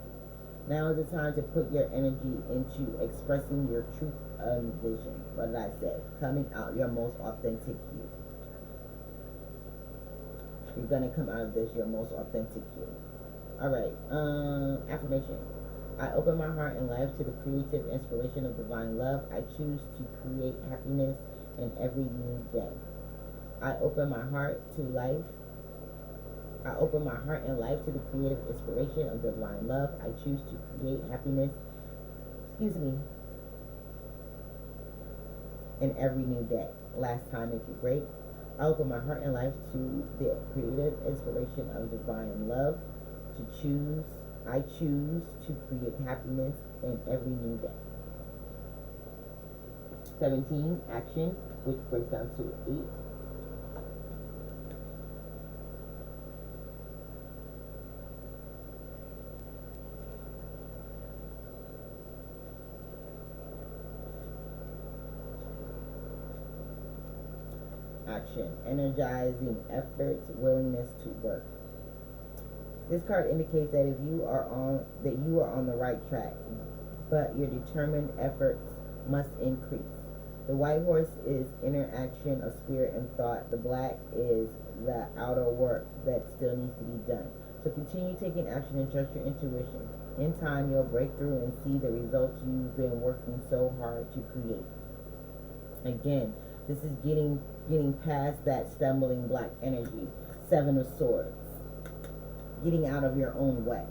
Now is the time to put your energy into expressing your truth and vision. What did I say? Coming out your most authentic you. You're going to come out of this your most authentic you. Alright, affirmation. I open my heart and life to the creative inspiration of divine love. I choose to create happiness in every new day. I open my heart to life. I open my heart and life to the creative inspiration of divine love. I choose to create happiness, in every new day. Last time, make it great. I open my heart and life to the creative inspiration of divine love. I choose to create happiness in every new day. 17, action, which breaks down to 8. action, energizing efforts, willingness to work. This card indicates that you are on the right track, but your determined efforts must increase. The white horse is interaction of spirit and thought. The black is the outer work that still needs to be done. So continue taking action and trust your intuition. In time, you'll break through and see the results you've been working so hard to create. Again, this is getting past that stumbling black energy. Seven of Swords. Getting out of your own way.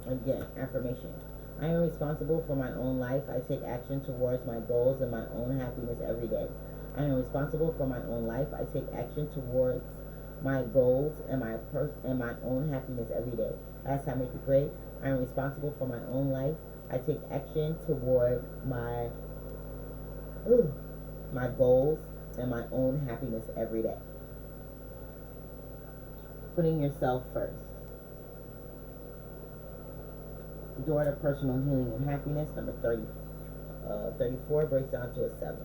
Again, affirmation. I am responsible for my own life. I take action towards my goals and my own happiness every day. I am responsible for my own life. I take action towards my goals and my own happiness every day. Last time, make it great. I am responsible for my own life. I take action toward my goals and my own happiness every day. Putting yourself first. Door to personal healing and happiness, number 34 breaks down to a 7.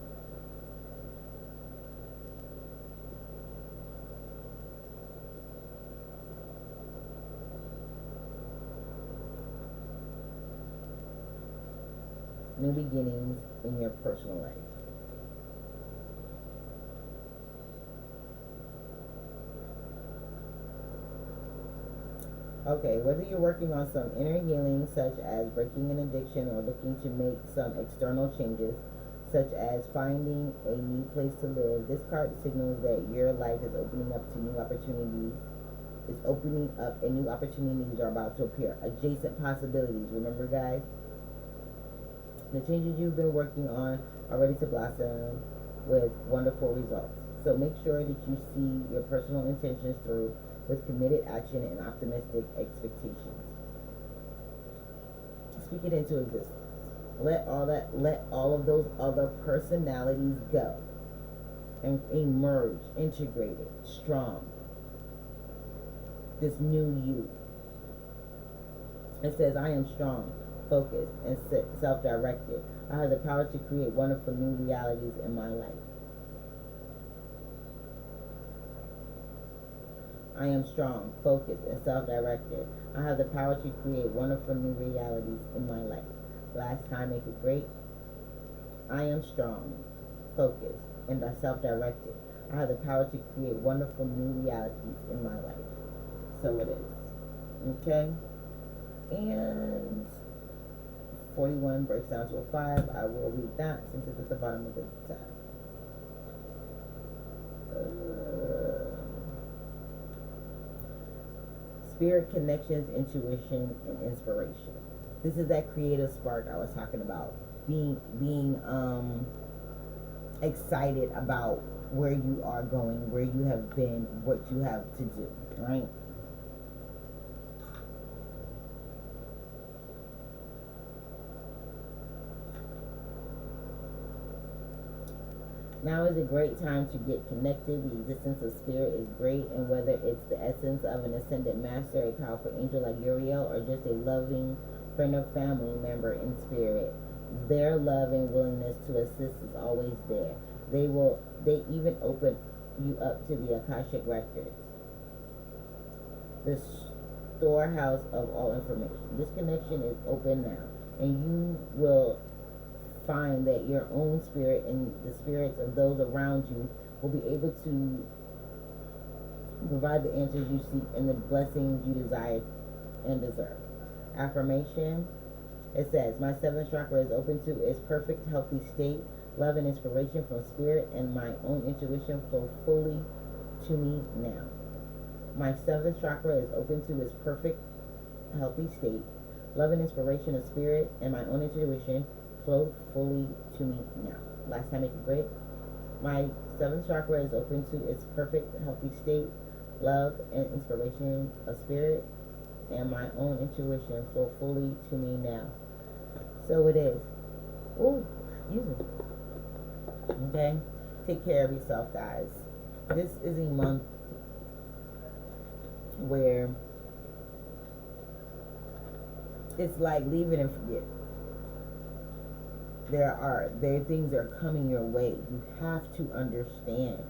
New beginnings in your personal life. Okay, whether you're working on some inner healing, such as breaking an addiction, or looking to make some external changes, such as finding a new place to live, this card signals that your life is opening up to new opportunities. It's opening up and new opportunities are about to appear. Adjacent possibilities. Remember, guys? The changes you've been working on are ready to blossom with wonderful results. So make sure that you see your personal intentions through with committed action and optimistic expectations. Speak it into existence. Let all of those other personalities go and emerge, integrated, strong. This new you. It says, I am strong, focused, and self-directed. I have the power to create wonderful new realities in my life. I am strong, focused, and self-directed. I have the power to create wonderful new realities in my life. Last time, make it great. I am strong, focused, and self-directed. I have the power to create wonderful new realities in my life. So it is. Okay? And 41 breaks down to a 5. I will read that since it's at the bottom of the tab. Spirit connections, intuition, and inspiration. This is that creative spark I was talking about. Being excited about where you are going, where you have been, what you have to do, right? Now is a great time to get connected. The existence of spirit is great, and whether it's the essence of an ascended master, a powerful angel like Uriel, or just a loving friend or family member in spirit, their love and willingness to assist is always there. They even open you up to the Akashic records, the storehouse of all information. This connection is open now, and you will find that your own spirit and the spirits of those around you will be able to provide the answers you seek and the blessings you desire and deserve. Affirmation. It says, my 7th chakra is open to its perfect healthy state. Love and inspiration from spirit and my own intuition flow fully to me now. My 7th chakra is open to its perfect healthy state. Love and inspiration of spirit and my own intuition flow fully to me now. Last time, make it great. My 7th chakra is open to its perfect healthy state. Love and inspiration of spirit and my own intuition flow fully to me now. So it is. Ooh, excuse me. Okay? Take care of yourself, guys. This is a month where it's like leave it and forget. There things are coming your way. You have to understand.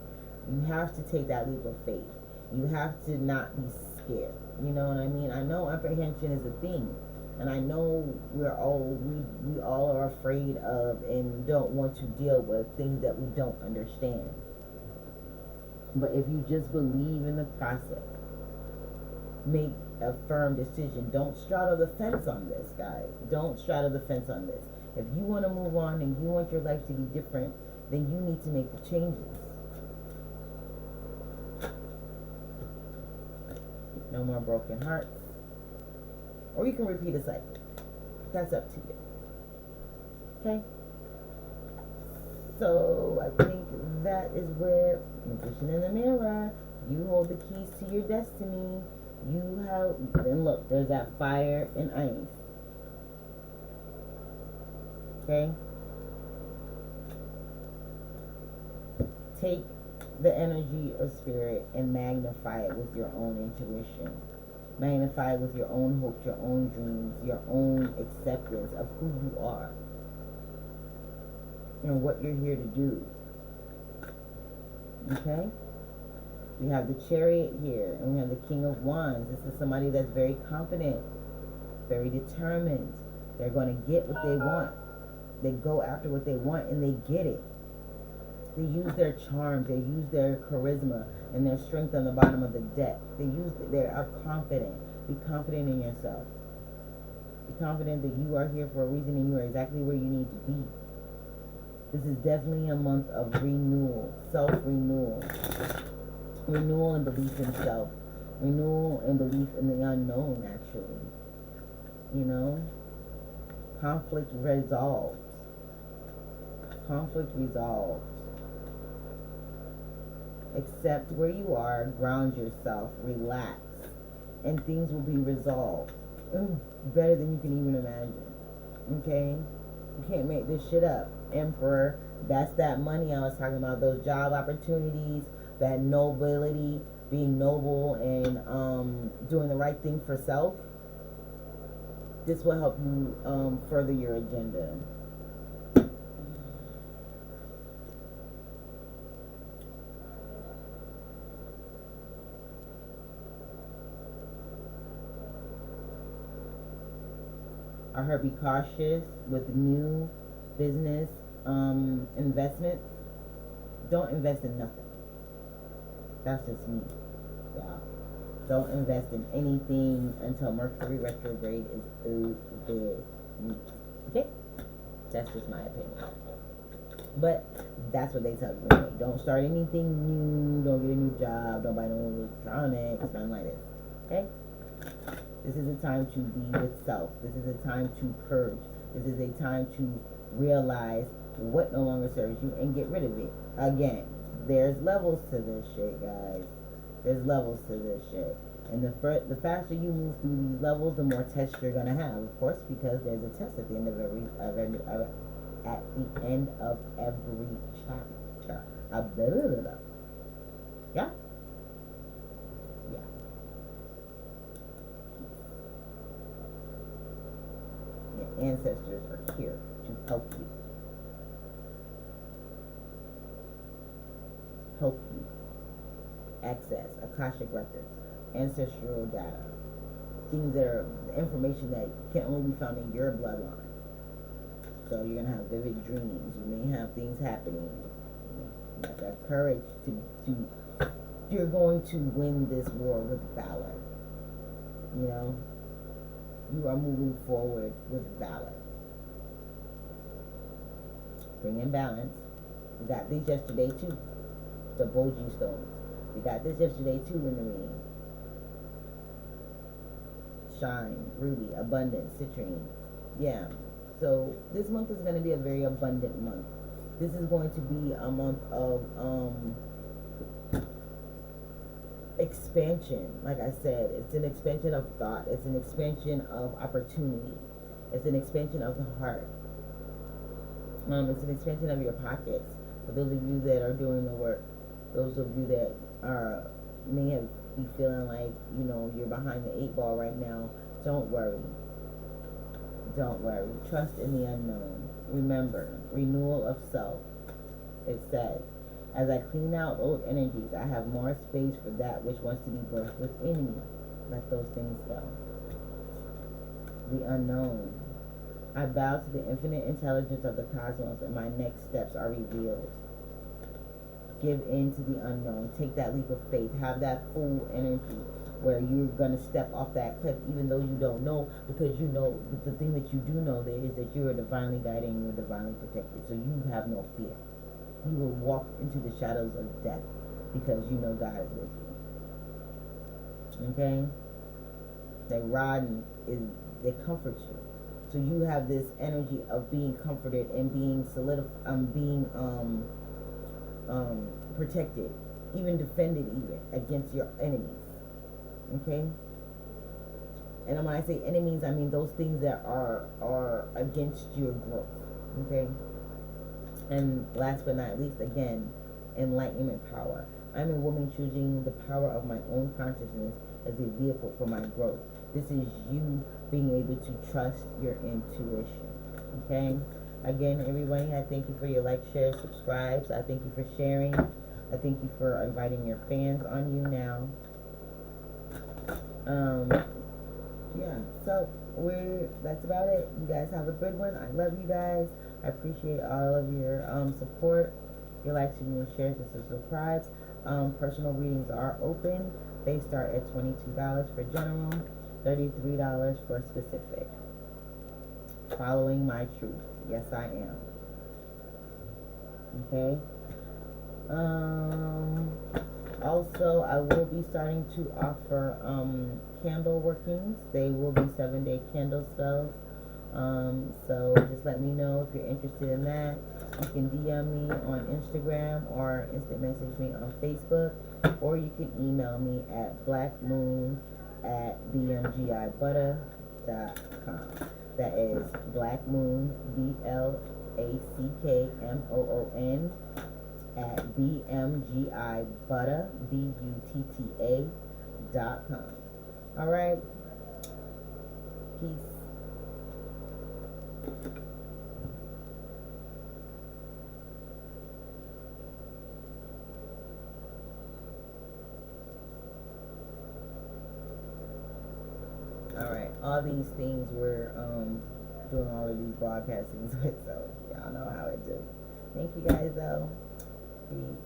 You have to take that leap of faith. You have to not be scared. You know what I mean? I know apprehension is a thing, and I know we all are afraid of and don't want to deal with things that we don't understand. But if you just believe in the process, make a firm decision. Don't straddle the fence on this, guys. Don't straddle the fence on this. If you want to move on and you want your life to be different, then you need to make the changes. No more broken hearts. Or you can repeat a cycle. That's up to you. Okay? So I think that is where Magician in the Mirror, you hold the keys to your destiny. You have, then look, there's that fire and ice. Okay? Take the energy of spirit and magnify it with your own intuition. Magnify it with your own hopes, your own dreams, your own acceptance of who you are and what you're here to do. Okay? We have the Chariot here, and we have the King of Wands. This is somebody that's very confident, very determined. They're going to get what they want. They go after what they want, and they get it. They use their charms, they use their charisma and their strength on the bottom of the deck. They are confident. Be confident in yourself. Be confident that you are here for a reason and you are exactly where you need to be. This is definitely a month of renewal, self-renewal. Renewal and belief in self. Renewal and belief in the unknown, actually. You know? Conflict resolved. Conflict resolved. Accept where you are, ground yourself, relax, and things will be resolved. Better than you can even imagine. Okay? You can't make this shit up. Emperor, that's that money I was talking about, those job opportunities, that nobility, being noble and doing the right thing for self. This will help you further your agenda. I heard be cautious with new business investments. Don't invest in nothing. That's just me. Yeah. Don't invest in anything until Mercury retrograde is over. Okay? That's just my opinion. But that's what they tell you. Don't start anything new. Don't get a new job. Don't buy no electronics. Nothing like this. Okay? This is a time to be with self. This is a time to purge. This is a time to realize what no longer serves you and get rid of it. Again, there's levels to this shit, guys. There's levels to this shit. And the faster you move through these levels, the more tests you're gonna have, of course, because there's a test at the end of every chapter. Yeah. Yeah. Your ancestors are here to help you. Help you access Akashic records, ancestral data, things that are information that can only be found in your bloodline. So you're gonna have vivid dreams. You may have things happening. You have that courage to you're going to win this war with valor. You know, you are moving forward with valor. Bring in balance. We got these yesterday too. The Boji stones. We got this yesterday too in the reading. Shine, ruby, abundance, citrine. Yeah. So this month is going to be a very abundant month. This is going to be a month of expansion. Like I said, it's an expansion of thought. It's an expansion of opportunity. It's an expansion of the heart. It's an expansion of your pockets. For those of you that are doing the work, those of you that may be feeling like, you know, you're behind the 8 ball right now, don't worry. Don't worry. Trust in the unknown. remember, renewal of self. It says, as I clean out old energies, I have more space for that which wants to be birthed within me. Let those things go. The unknown. I bow to the infinite intelligence of the cosmos, and my next steps are revealed. Give in to the unknown. Take that leap of faith. Have that full energy where you're going to step off that cliff even though you don't know, because you know the thing that you do know there is that you are divinely guided and you're divinely protected. So you have no fear. You will walk into the shadows of death because you know God is with you. Okay? They rod is they comfort you. So you have this energy of being comforted and being protected, even defended, even against your enemies. Okay. And when I say enemies, I mean those things that are against your growth. Okay. And last but not least, again, enlightenment power. I'm a woman choosing the power of my own consciousness as a vehicle for my growth. This is you being able to trust your intuition. Okay? Again, everybody, I thank you for your like, share, subscribes. I thank you for sharing. I thank you for inviting your fans on you now. Yeah, so that's about it. You guys have a good one. I love you guys. I appreciate all of your support, your likes, your shares, and subscribes. Personal readings are open. They start at $22 for general, $33 for specific. Following my truth. Yes, I am. Okay. Also, I will be starting to offer candle workings. They will be 7-day candle spells. So just let me know if you're interested in that. You can DM me on Instagram or instant message me on Facebook, or you can email me at blackmoon@bmgibutter.com. That is blackmoon, BLACKMOON at bmgibutter, BUTTA.com. All right. Peace. All right. All these things we're doing all of these broadcastings with, so y'all know how it do. Thank you guys though. Peace.